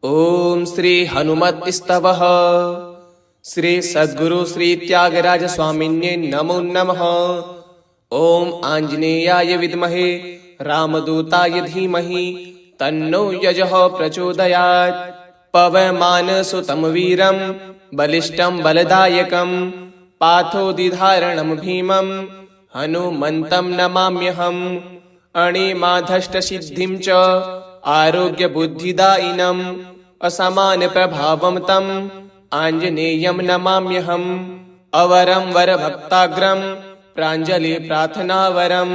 ओम श्री हनुमत स्तवः। श्री सद्गुरु श्री त्यागराज स्वामिन्ये नमो नमः। ओम आंजनेयाय विद्महे रामदूताय धीमहि तन्नो यजः प्रचोदयात्। पवमानसुतं वीरं बलिष्ठं बलदायकं पार्थोदिधारणं भीमं हनुमन्तं नमाम्यहम्। अणिमाधष्टसिद्धिं च आरोग्यबुद्धिदायिनम् असमानप्रभावं तम् आञ्जनेयं नमाम्यहम्। अवरं वरभक्ताग्रं प्राञ्जलिप्रार्थनावरं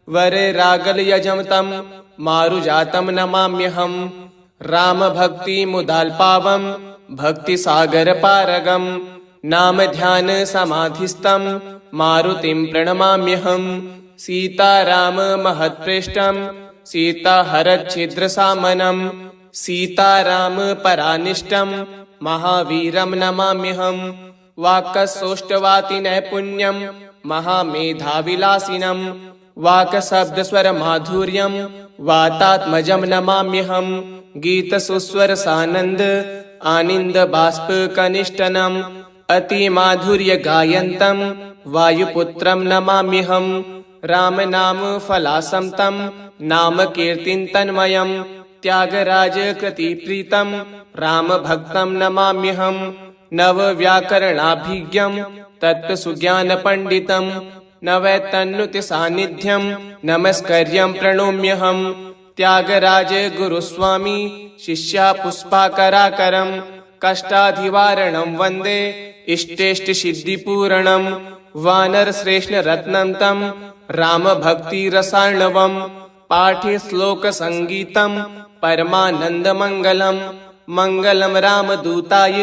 वररागलयजं तं मारुजातं नमाम्यहम्। रामभक्तिमुदाल्पावं भक्तिसागरपारगं नामध्यानसमाधिस्थं मारुतिं प्रणमाम्यहम्। सीताराममहत्प्रेष्ठं सीताहरच्छिद्रसामनं सीतारामपरानिष्टं महावीरं नमाम्यहम्। वाक्सौष्ठवातिनैपुण्यं महामेधाविलासिनं वाक्शब्दस्वरमाधुर्यं वातात्मजं नमाम्यहम्। गीतसुस्वरसानन्द आनन्दबाष्पकनिष्ठनम् अतिमाधुर्यगायन्तं वायुपुत्रं नमाम्यहम्। रामनामफलासं तं नामकीर्तितन्मयं त्यागराजकृतिप्रीतं रामभक्तं नमाम्यहम्। नवव्याकरणाभिज्ञं तत्त्वसुज्ञानपण्डितं नवैतन्नुतिसान्निध्यं नमस्कर्यं प्रणोम्यहम्। त्यागराजगुरुस्वामी शिष्यापुष्पाकराकरं कष्टाधिवारणं वन्दे इष्टेष्टसिद्धिपूरणं। वानरश्रेष्ठरत्नं तं रामभक्तिरसार्णवं पाठे श्लोकसङ्गीतं परमानन्दमङ्गलं। मङ्गलं रामदूताय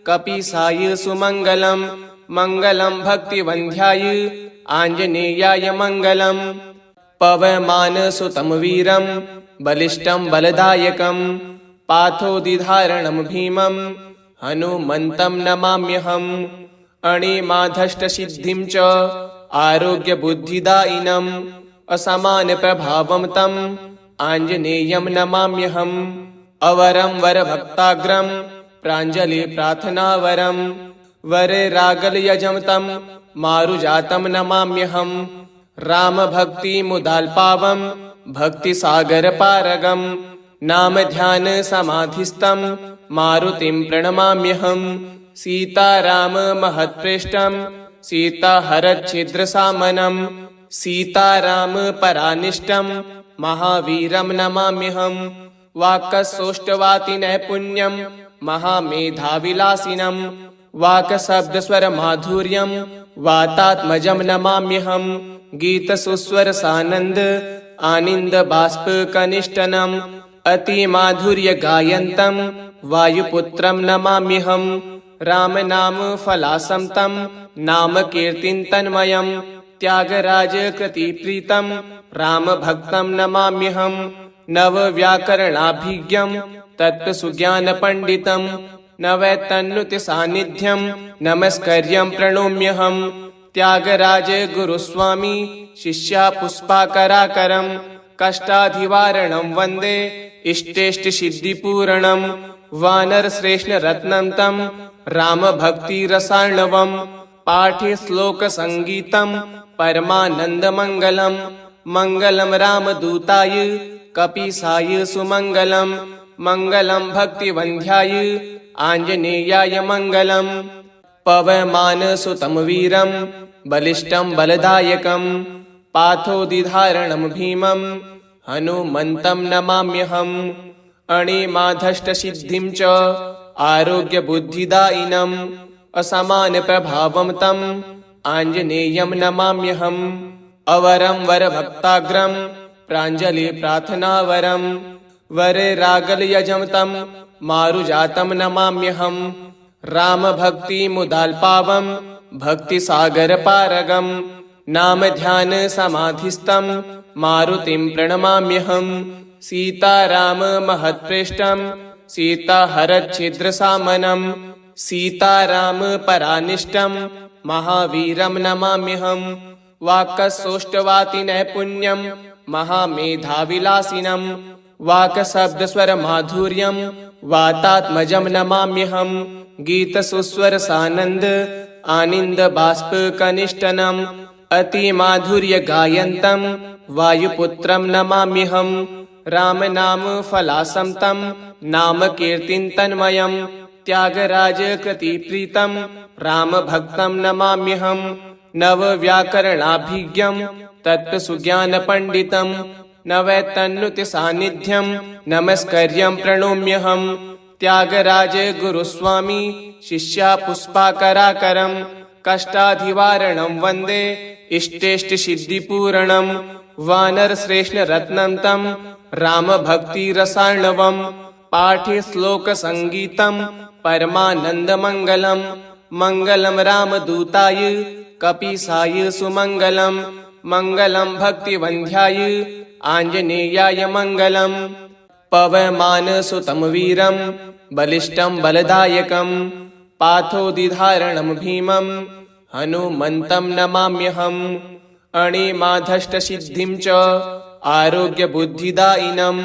कपीसाय सुमङ्गलं मङ्गलं भक्तिवन्ध्याय आञ्जनेयाय मङ्गलम्। पवमानसुतं वीरं बलिष्ठं बलदायकं पार्थोदिधारणं भीमं हनुमन्तं नमाम्यहम्। अणिमाधष्टसिद्धिं च आरोग्यबुद्धिदायिनम् असमानप्रभावं तम् आञ्जनेयं नमाम्यहम्। अवरं वरभक्ताग्रं प्राञ्जलिप्रार्थनावरं वररागलयजं तं मारुजातं नमाम्यहम्। रामभक्तिमुदाल्पावं भक्तिसागरपारगं नामध्यानसमाधिस्थं मारुतिं प्रणमाम्यहम्। सीताराममहत्प्रेष्ठं सीताहरच्छिद्रसामनं सीतारामपरानिष्टं महावीरं नमाम्यहम्। वाक्सौष्ठवातिनैपुण्यं महामेधाविलासिनं वाक्शब्दस्वरमाधुर्यं वातात्मजं नमाम्यहम्। गीतसुस्वरसानन्द आनन्दबाष्पकनिष्ठनम् अतिमाधुर्यगायन्तं वायुपुत्रं नमाम्यहम्। रामनामफलासं तं नामकीर्तितन्मयं त्यागराजकृतिप्रीतं रामभक्तं नमाम्यहम्। नवव्याकरणाभिज्ञं तत्त्वसुज्ञानपण्डितं नवैतन्नुतिसान्निध्यं नमस्कर्यं प्रणोम्यहम्। त्यागराजगुरुस्वामी शिष्यापुष्पाकराकरं कष्टाधिवारणं वन्दे इष्टेष्टसिद्धिपूरणं। वानरश्रेष्ठरत्नं तं रामभक्तिरसार्णवं पाठे श्लोकसङ्गीतं परमानन्दमङ्गलं। मङ्गलं रामदूताय कपीसाय सुमङ्गलं मङ्गलं भक्तिवन्ध्याय आञ्जनेयाय मङ्गलम्। पवमानसुतं वीरं बलिष्ठं बलदायकं पार्थोदिधारणं भीमं हनुमन्तं नमाम्यहम्। अणिमाधष्टसिद्धिं च आरोग्यबुद्धिदायिनम् असमानप्रभावं तम् आञ्जनेयं नमाम्यहम्। अवरं वरभक्ताग्रं प्राञ्जलिप्रार्थनावरं वररागलयजं तं मारुजातं नमाम्यहम्। रामभक्तिमुदाल्पावं भक्तिसागरपारगं नामध्यानसमाधिस्थं मारुतिं प्रणमाम्यहम्। सीताराममहत्प्रेष्ठं सीताहरच्छिद्रसामनं सीतारामपरानिष्टं महावीरं नमाम्यहम्। वाक्सौष्ठवातिनैपुण्यं महामेधाविलासिनं वाक्शब्दस्वरमाधुर्यं वातात्मजं नमाम्यहम् गीतसुस्वरसानन्द आनन्दबाष्पकनिष्ठनम् अतिमाधुर्यगायन्तं वायुपुत्रं नमाम्यहम् रामनामफलासं नामकीर्तितन्मयम् त्यागराजकृतिप्रीतं रामभक्तं नमाम्यहम् नवव्याकरणाभिज्ञं तत्त्वसुज्ञानपण्डितं नवैतन्नुतिसान्निध्यं नमस्कर्यं प्रणोम्यहम् त्यागराज गुरुस्वामी शिष्यापुष्पाकराकरं कष्टाधिवारणं वन्दे इष्टेष्टसिद्धिपूरणं वानरश्रेष्ठरत्नं तं रामभक्तिरसार्णवं पाठे श्लोकसङ्गीतं परमानन्दमङ्गलं मङ्गलं रामदूताय कपीसाय सुमङ्गलं मङ्गलं भक्तिवन्ध्याय आञ्जनेयाय मङ्गलम् पवमानसुतं वीरं बलिष्ठं बलदायकं पाथोदिधारणं भीमं हनुमन्तं नमाम्यहम् अणिमाधष्टसिद्धिं च आरोग्यबुद्धिदायिनम्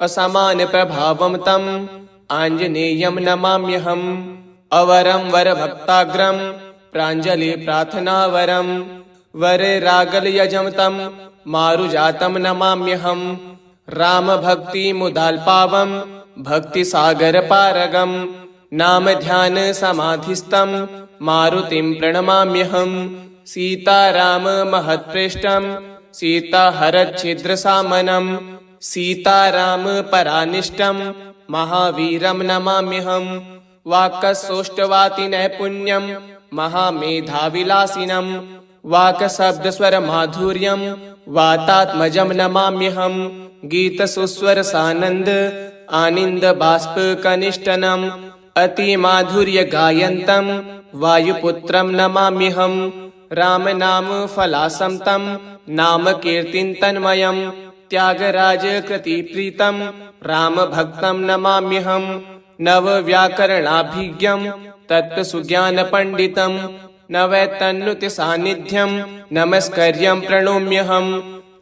असमानप्रभावं तं आञ्जनेयं नमाम्यहम् अवरं वरभक्ताग्रं प्राञ्जलिप्रार्थनावरं वररागलयजं तं मारुजातं नमाम्यहम् रामभक्तिमुदाल्पावं भक्तिसागरपारगं नामध्यानसमाधिस्थं मारुतिं प्रणमाम्यहम् सीताराममहत्प्रेष्ठं सीताहरच्छिद्रसामनं सीतारामपरानिष्ठं महावीरं नमाम्यहम् वाक्सौष्ठवातिनैपुण्यं महामेधाविलासिनं वाक्शब्दस्वरमाधुर्यं वातात्मजं नमाम्यहम् गीतसुस्वरसानन्द आनन्दबाष्पकनिष्ठनम् अतिमाधुर्यगायन्तं वायुपुत्रं नमाम्यहम् रामनामफलासं तं नामकीर्तितन्मयम् त्यागराजकृतिप्रीतं रामभक्तं नमाम्यहम् नवव्याकरणाभिज्ञं तत्त्वसुज्ञानपण्डितं नवैतन्नुतिसान्निध्यं नमस्कर्यं प्रणोम्यहम्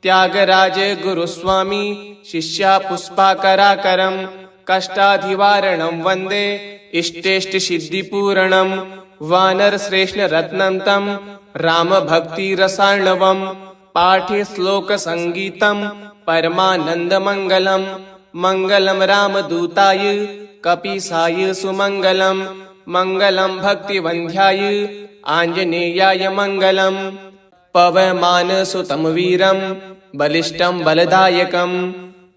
त्यागराज गुरुस्वामी शिष्यापुष्पाकराकरं कष्टाधिवारणं वन्दे इष्टेष्टसिद्धिपूरणं वानरश्रेष्ठरत्नं तं रामभक्तिरसार्णवं पाठे श्लोकसङ्गीतं परमानन्दमङ्गलं मङ्गलं रामदूताय कपीसाय सुमङ्गलं मङ्गलं भक्तिवन्ध्याय आञ्जनेयाय मङ्गलम् पवमानसुतं वीरं बलिष्ठं बलदायकं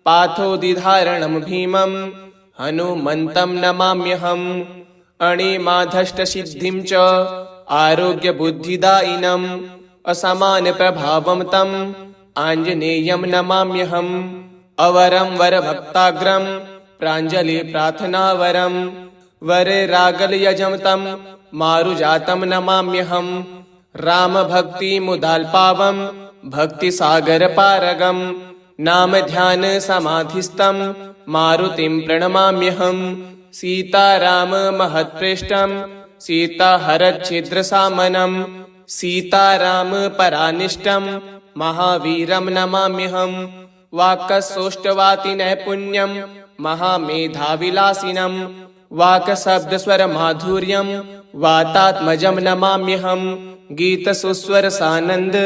पाथोदिधारणं भीमं हनुमन्तं नमाम्यहम् अणिमाधष्टसिद्धिं च आरोग्यबुद्धिदायिनम् असमानप्रभावं तं आञ्जनेयं नमाम्यहम् अवरं वरभक्ताग्रं प्राञ्जलिप्रार्थनावरं वररागलयजं तं मारुजातं नमाम्यहम् रामभक्तिमुदाल्पावं भक्तिसागरपारगं नामध्यानसमाधिस्थं मारुतिं प्रणमाम्यहम् सीताराममहत्प्रेष्ठं सीताहरच्छिद्रसामनं सीतारामपरानिष्ठं महावीरं नमाम्यहम् वाक्सौष्ठवातिनैपुण्यं महामेधाविलासिनं वाक्शब्दस्वरमाधुर्यं वातात्मजं नमाम्यहम् गीतसुस्वरसानन्द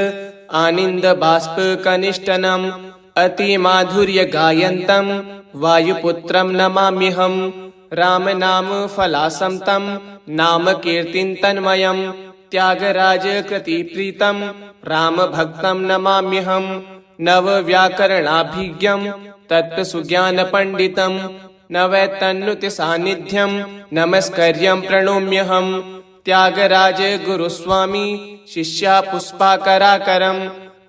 आनन्दबाष्पकनिष्ठनम् अतिमाधुर्यगायन्तं वायुपुत्रं नमाम्यहम् रामनामफलासं तं नामकीर्तितन्मयम् त्यागराजकृतिप्रीतं रामभक्तं नमाम्यहम् नवव्याकरणाभिज्ञं तत्त्वसुज्ञानपण्डितं नवैतन्नुतिसान्निध्यं नमस्कर्यं प्रणोम्यहम् त्यागराज गुरुस्वामी शिष्यापुष्पाकराकरं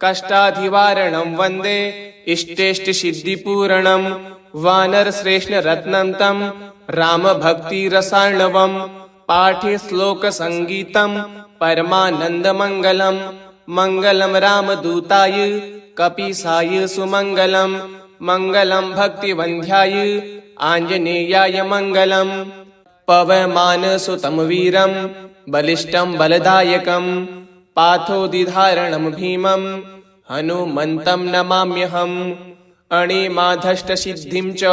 कष्टाधिवारणं वन्दे इष्टेष्टसिद्धिपूरणं वानरश्रेष्ठरत्नं तं रामभक्तिरसार्णवं पाठे श्लोकसङ्गीतं परमानन्दमङ्गलं मङ्गलं रामदूताय कपीसाय सुमङ्गलं मङ्गलं भक्तिवन्ध्याय आञ्जनेयाय मङ्गलम् पवमानसुतं वीरं बलिष्ठं बलदायकं पाथोदिधारणं भीमं हनुमन्तं नमाम्यहम् अणिमाधष्टसिद्धिं च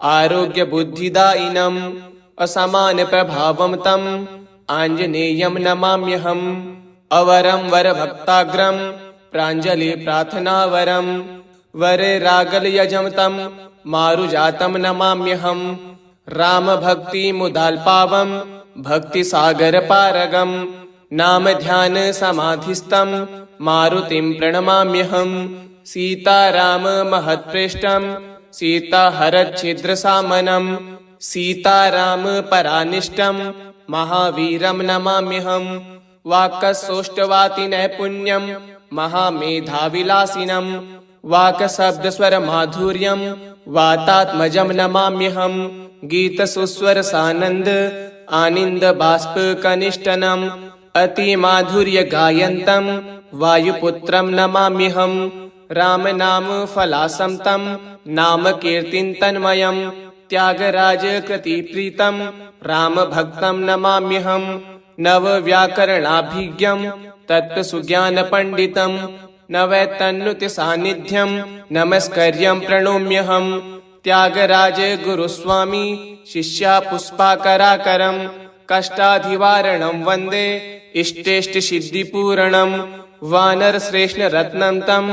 आरोग्यबुद्धिदायिनम् असमानप्रभावं तम् आञ्जनेयं नमाम्यहम्। अवरं वरभक्ताग्रं प्राञ्जलिप्रार्थनावरं वररागलयजं तं मारुजातं नमाम्यहम्। रामभक्तिमुदाल्पावं भक्तिसागरपारगं नामध्यानसमाधिस्थं मारुतिं प्रणमाम्यहम्। सीताराममहत्प्रेष्ठं सीताहरच्छिद्रसामनं सीतारामपरानिष्टं महावीरं नमाम्यहम्। वाक्सौष्ठवातिनैपुण्यं महामेधाविलासिनं वाक्शब्दस्वरमाधुर्यं वातात्मजं नमाम्यहम्। गीतसुस्वरसानन्द आनन्दबाष्पकनिष्ठनम् अतिमाधुर्यगायन्तं वायुपुत्रं नमाम्यहम्। रामनामफलासं तं नामकीर्तितन्मयं त्यागराजकृतिप्रीतं रामभक्तं नमाम्यहम्। नवव्याकरणाभिज्ञं तत्त्वसुज्ञानपण्डितं नवैतन्नुतिसान्निध्यं नमस्कर्यं प्रणोम्यहम्। त्यागराजगुरुस्वामी शिष्यापुष्पाकराकरं कष्टाधिवारणं वन्दे इष्टेष्टसिद्धिपूरणं। वानरश्रेष्ठरत्नं तं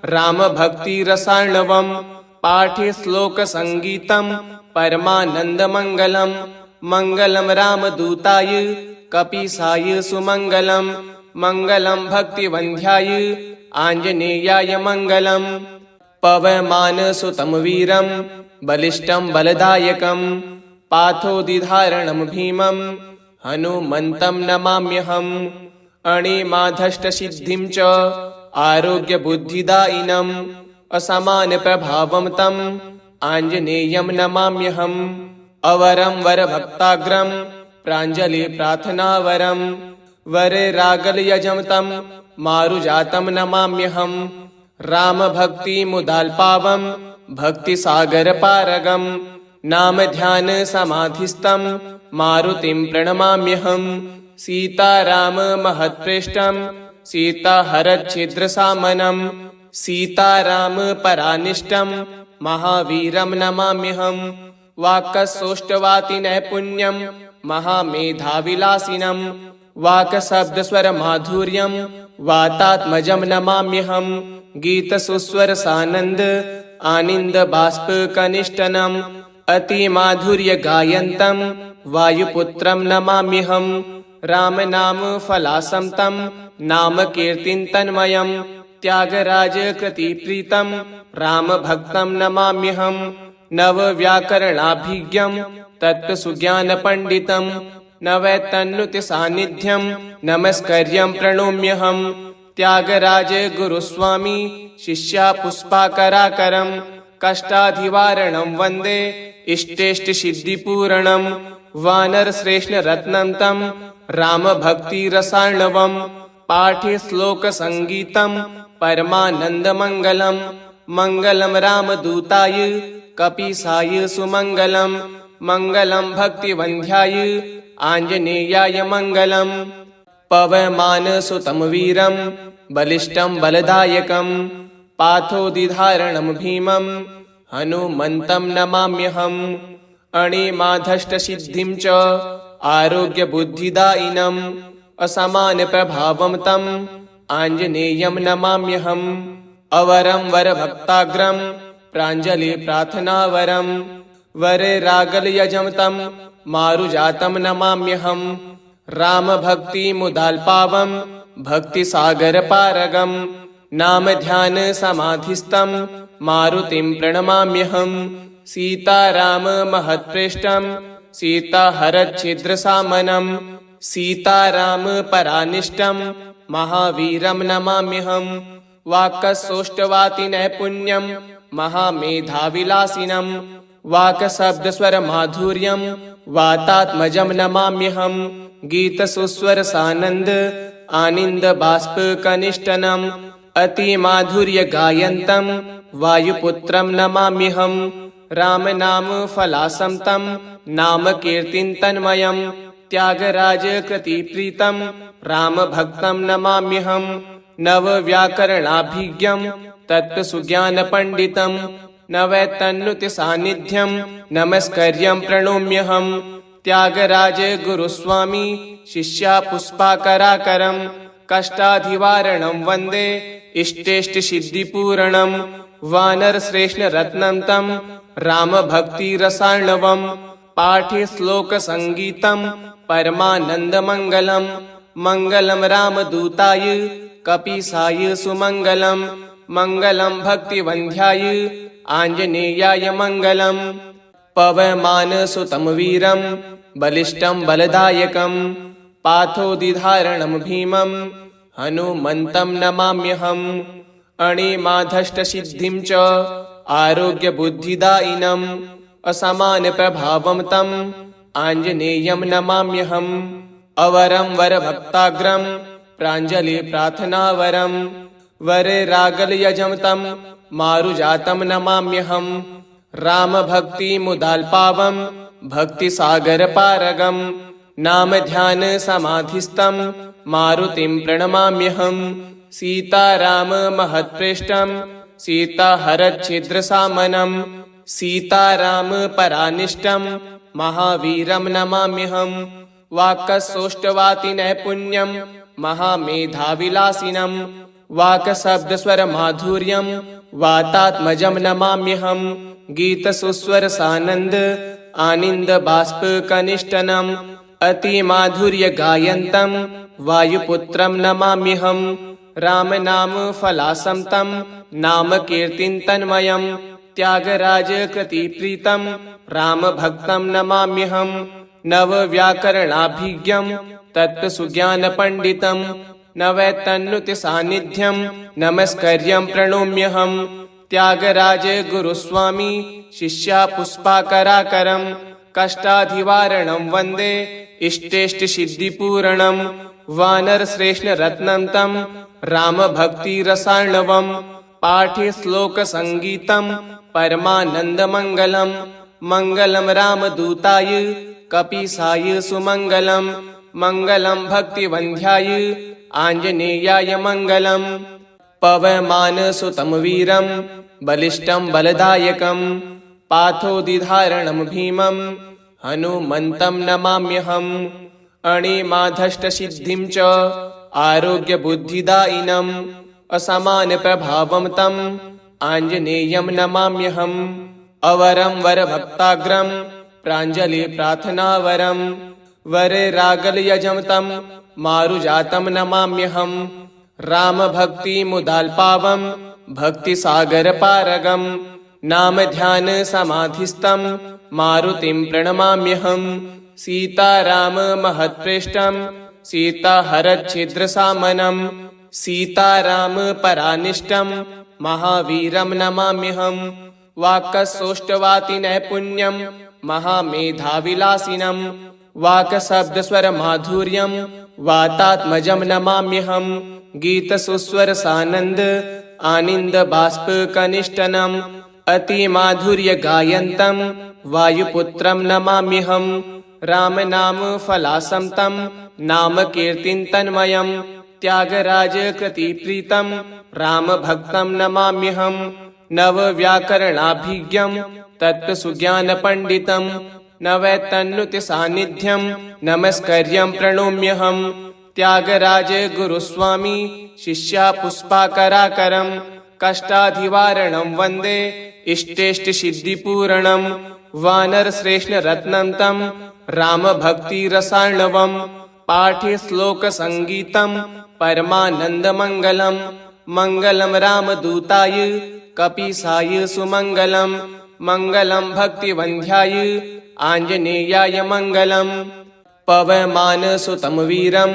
रामभक्तिरसार्णवं पाठे श्लोकसङ्गीतं परमानन्दमङ्गलं। मङ्गलं रामदूताय कपीसाय सुमङ्गलं मङ्गलं भक्तिवन्ध्याय आञ्जनेयाय मङ्गलम्। पवमानसुतं वीरं बलिष्ठं बलदायकं पाथोदिधारणं भीमं हनुमन्तं नमाम्यहम्। अणिमाधष्टसिद्धिं च आरोग्यबुद्धिदायिनम् असमानप्रभावं तम् आञ्जनेयं नमाम्यहम्। अवरं वरभक्ताग्रं प्राञ्जलिप्रार्थनावरं वररागलयजं तं मारुजातं नमाम्यहम्। रामभक्तिमुदाल्पावं भक्तिसागरपारगं नामध्यानसमाधिस्थं मारुतिं प्रणमाम्यहम्। सीताराममहत्प्रेष्ठं सीताहरच्छिद्रसामनं सीतारामपरानिष्टं महावीरं नमाम्यहम्। वाक्सौष्ठवातिनैपुण्यं महामेधाविलासिनं वाक्शब्दस्वरमाधुर्यं वातात्मजं नमाम्यहम्। गीतसुस्वरसानन्द आनन्दबाष्पकनिष्ठनम् अतिमाधुर्यगायन्तं वायुपुत्रं नमाम्यहम्। रामनामफलासं तं नामकीर्तितन्मयं त्यागराजकृतिप्रीतं रामभक्तं नमाम्यहम्। नवव्याकरणाभिज्ञं तत्त्वसुज्ञानपण्डितं नवैतन्नुतिसान्निध्यं नमस्कर्यं प्रणोम्यहम्। त्यागराजगुरुस्वामी शिष्यापुष्पाकराकरं कष्टाधिवारणं वन्दे इष्टेष्टसिद्धिपूरणं। वानरश्रेष्ठरत्नं तं रामभक्तिरसार्णवं पाठे श्लोकसङ्गीतं परमानन्दमङ्गलं। मङ्गलं रामदूताय कपीसाय सुमङ्गलं मङ्गलं भक्तिवन्ध्याय आञ्जनेयाय मङ्गलम्। पवमानसुतं वीरं बलिष्ठं बलदायकं पाथोदिधारणं भीमं हनुमन्तं नमाम्यहम्। अणिमाधष्टसिद्धिं च आरोग्यबुद्धिदायिनम् असमानप्रभावं तम् आञ्जनेयं नमाम्यहम्। अवरं वरभक्ताग्रं प्राञ्जलिप्रार्थनावरं वररागलयजं तं मारुजातं नमाम्यहम्। रामभक्तिमुदाल्पावं भक्तिसागरपारगं नामध्यानसमाधिस्थं मारुतिं प्रणमाम्यहम्। सीताराममहत्प्रेष्ठं सीताहरच्छिद्रसामनं सीतारामपरानिष्टं महावीरं नमाम्यहम्। वाक्सौष्ठवातिनैपुण्यं महामेधाविलासिनं वाक्शब्दस्वरमाधुर्यं वातात्मजं नमाम्यहम्। गीतसुस्वरसानन्द आनन्दबाष्पकनिष्ठनम् अतिमाधुर्यगायन्तं वायुपुत्रं नमाम्यहम्। रामनामफलासं तं नामकीर्तितन्मयं त्यागराजकृतिप्रीतं रामभक्तं नमाम्यहम्। नवव्याकरणाभिज्ञं तत्त्वसुज्ञानपण्डितं न वै तन्नुति सान्निध्यं नमस्कर्यं प्रणोम्यहम् त्यागराज गुरुस्वामी शिष्या पुष्पाकराकरं कष्टाधिवारणं वन्दे इष्टेष्टसिद्धिपूरणं वानरश्रेष्ठरत्नं तं रामभक्तिरसार्णवं पाठे श्लोकसङ्गीतं परमानन्दमङ्गलं मङ्गलं रामदूताय कपीसाय सुमङ्गलं मङ्गलं भक्तिवन्ध्याय आञ्जनेयाय मङ्गलम् पवमानसुतं वीरं बलिष्ठं बलदायकं पाथोदिधारणं भीमं हनुमन्तं नमाम्यहम् अणिमाधष्टसिद्धिं च आरोग्यबुद्धिदायिनम् असमानप्रभावं तं आञ्जनेयं नमाम्यहम् अवरं वरभक्ताग्रं प्राञ्जलिप्रार्थनावरं वररागलयजं तं मारुजातं नमाम्यहम् रामभक्तिमुदाल्पावं भक्तिसागरपारगं नामध्यानसमाधिस्थं मारुतिं प्रणमाम्यहम् सीताराममहत्प्रेष्ठं सीताहरच्छिद्रसामनं सीतारामपरानिष्टं महावीरं नमाम्यहम् वाक्सौष्ठवातिनैपुण्यं महामेधाविलासिनं वाक्शब्दस्वरमाधुर्यं वातात्मजं नमाम्यहम् गीतसुस्वरसानन्द आनन्दबाष्पकनिष्ठनम् अतिमाधुर्यगायन्तं वायुपुत्रं नमाम्यहम् रामनामफलासं तं नामकीर्तितन्मयं त्यागराजकृतिप्रीतं रामभक्तं नमाम्यहम् नवव्याकरणाभिज्ञं तत्त्वसुज्ञानपण्डितं न वै तन्नुति सान्निध्यं नमस्कर्यं प्रणोम्यहम् त्यागराज गुरुस्वामी शिष्या पुष्पाकराकरं कष्टाधिवारणं वन्दे इष्टेष्टसिद्धिपूरणं वानरश्रेष्ठरत्नं तं रामभक्तिरसार्णवं पाठे श्लोकसङ्गीतं परमानन्दमङ्गलं मङ्गलं रामदूताय कपीसाय सुमङ्गलं मङ्गलं भक्तिवन्ध्याय आञ्जनेयाय मङ्गलम् पवमानसुतं वीरं बलिष्ठं बलदायकं पाथोदिधारणं भीमं हनुमन्तं नमाम्यहम् अणिमाधष्टसिद्धिं च आरोग्यबुद्धिदायिनम् असमानप्रभावं तं आञ्जनेयं नमाम्यहम् अवरं वरभक्ताग्रं प्राञ्जलिप्रार्थनावरं वररागलयजं तं मारुजातं नमाम्यहम् रामभक्तिमुदाल्पावं भक्तिसागरपारगं नामध्यानसमाधिस्थं मारुतिं प्रणमाम्यहम् सीताराममहत्प्रेष्ठं सीताहरच्छिद्रसामनं सीतारामपरानिष्टं महावीरं नमाम्यहम् वाक्सौष्ठवातिनैपुण्यं महामेधाविलासिनं वाक्शब्दस्वरमाधुर्यं वातात्मजं नमाम्यहम् गीतसुस्वरसानन्द आनन्दबाष्पकनिष्ठनम् अतिमाधुर्यगायन्तं वायुपुत्रं नमाम्यहम् रामनामफलासं तं नामकीर्तितन्मयं त्यागराजकृतिप्रीतं रामभक्तं नमाम्यहम् नवव्याकरणाभिज्ञं तत्त्वसुज्ञानपण्डितं न वै तन्नुति सान्निध्यं नमस्कर्यं प्रणोम्यहम् त्यागराज गुरुस्वामी शिष्या पुष्पाकराकरं कष्टाधिवारणं वन्दे इष्टेष्टसिद्धिपूरणं वानरश्रेष्ठरत्नं तं रामभक्तिरसार्णवं पाठे श्लोकसङ्गीतं परमानन्दमङ्गलं मङ्गलं रामदूताय कपीसाय सुमङ्गलं मङ्गलं भक्तिवन्ध्याय आञ्जनेयाय मङ्गलम् पवमानसुतं वीरं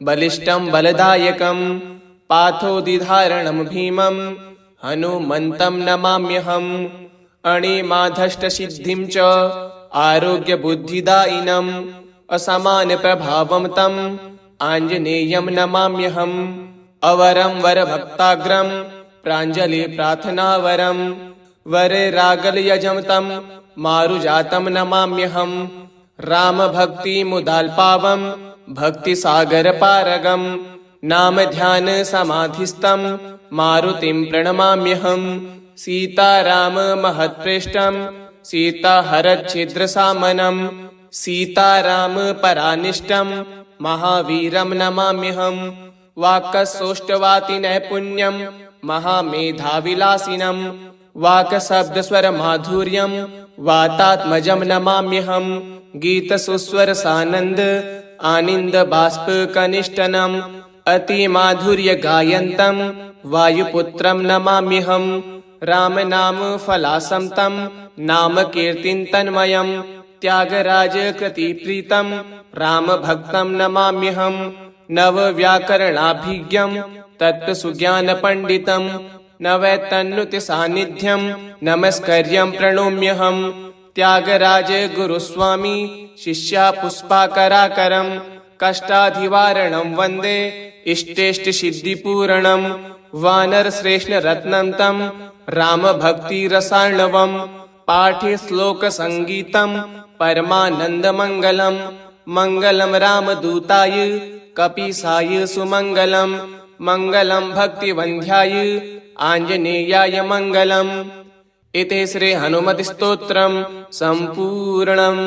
बलिष्ठं बलदायकं पाथोदिधारणं भीमं हनुमन्तं नमाम्यहम् अणिमाधष्टसिद्धिं च आरोग्यबुद्धिदायिनम् असमानप्रभावं तं आञ्जनेयं नमाम्यहम् अवरं वरभक्ताग्रं प्राञ्जलिप्रार्थनावरं वररागलयजं तं मारुजातं नमाम्यहम् रामभक्तिमुदाल्पावं भक्तिसागरपारगं नामध्यानसमाधिस्थं मारुतिं प्रणमाम्यहम् सीताराम महत्प्रेष्टं सीताहरच्छिद्रसामनं सीताराम परानिष्टं महावीरं नमाम्यहं वाक्सौष्ठवाति नैपुण्यं महामेधाविलासिनं वाक्शब्दस्वरमाधुर्यं वातात्मजं नमाम्यहं गीतसुस्वरसानन्द आनन्दबाष्पकनिष्ठनम् अतिमाधुर्यगायन्तं वायुपुत्रं नमाम्यहं रामनामफलासं नामकीर्तितन्मयं त्यागराजकृतिप्रीतं रामभक्तं नमाम्यहं नवव्याकरणाभिज्ञं तत्त्वसुज्ञानपण्डितं नवैतन्नुतिसान्निध्यं नमस्कर्यं प्रणोम्यहं त्यागराजगुरुस्वामी शिष्यापुष्पाकराकरं कष्टाधिवारणं वन्दे इष्टेष्टसिद्धिपूरणं वानरश्रेष्ठरत्नं तं रामभक्तिरसार्णवं पाठे श्लोकसङ्गीतं परमानन्दमङ्गलं मङ्गलं रामदूताय कपीसाय सुमङ्गलं मङ्गलं भक्तिवन्ध्याय आञ्जनेयाय मङ्गलम्। इति श्री हनुमत्स्तोत्रं सम्पूर्णम्।